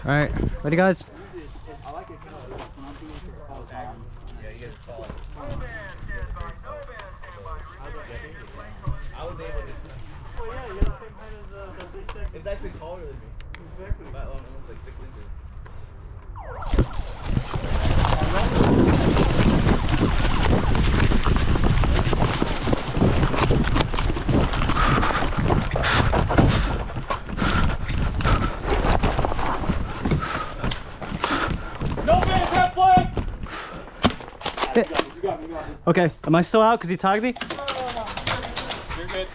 All right, ready, guys? It's actually taller than me. Exactly. That one was like 6 inches. No man, that play! You got me. Okay, am I still out because he tagged me? No. You're good.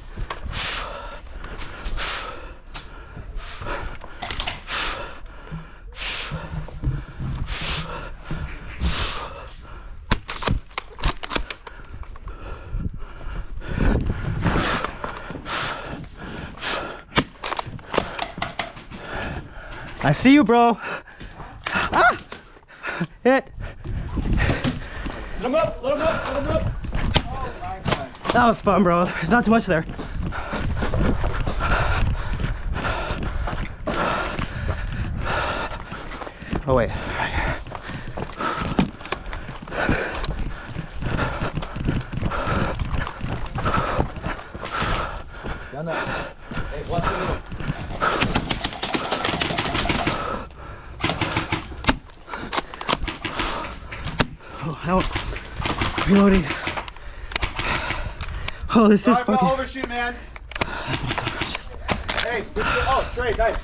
I see you, bro. Ah! Hit. Let him up, let him up, let him up. Oh my God. That was fun, bro. There's not too much there. Oh, wait. Down there. Hey, watch the middle. Oh, help. Reloading. Oh, this is fucking... overshoot, man. Hey, this is, oh, Trey, nice.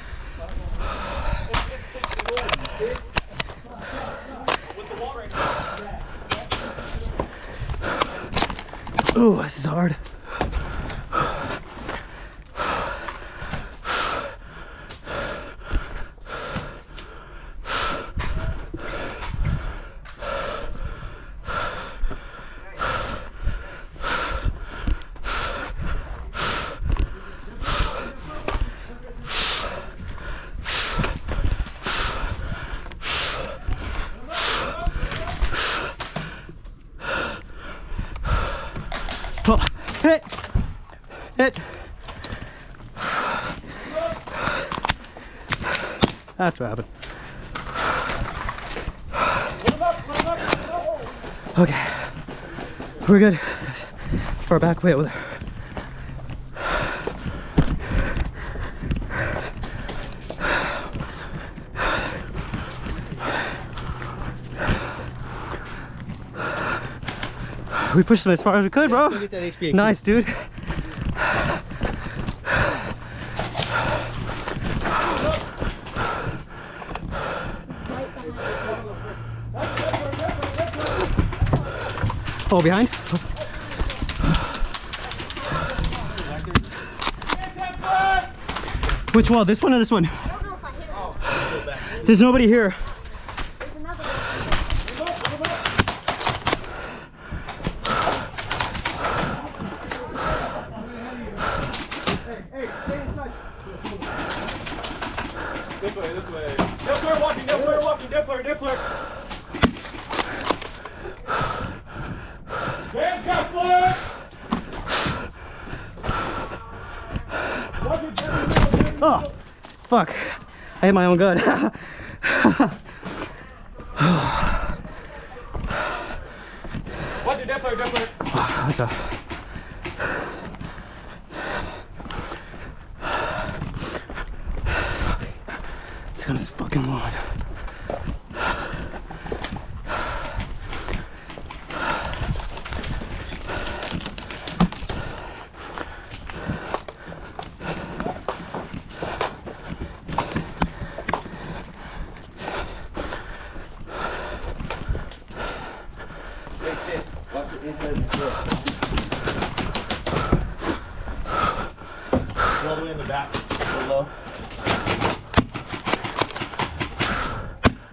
With the wall right now. Oh, this is hard. Oh, hit! Hit! That's what happened. Okay, we're good. Far back way over there. We pushed them as far as we could, bro. Nice, dude. Oh, behind? Which wall? This one or this one? I don't know if I hit it. There's nobody here. There's another one. This way, this way. Dippler walking, Dippler walking, Dippler, Dippler. Handcuff, Dippler! Oh, fuck. I hit my own gun. Watch it, Dippler, Dippler. What the? This gun is fucking long. Watch the inside of the door. All the way in the back, below.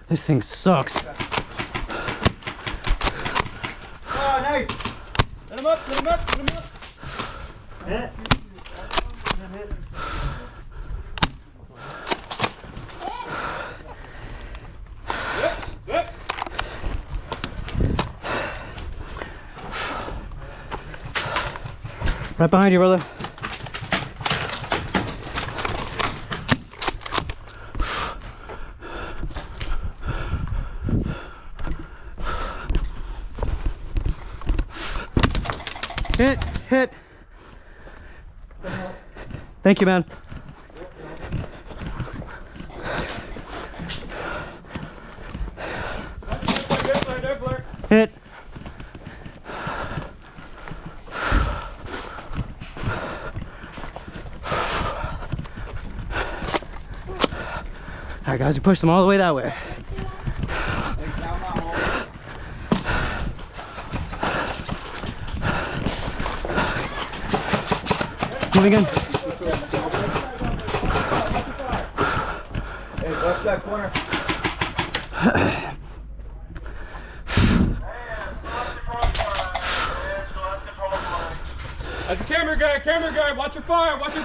This thing sucks. Oh, nice. Let him up, let him up, let him up. Hit. Yep. Right behind you, brother. Hit, hit. Thank you, man. Hit. All right, guys, we pushed them all the way that way. Moving in. Hey, watch that corner.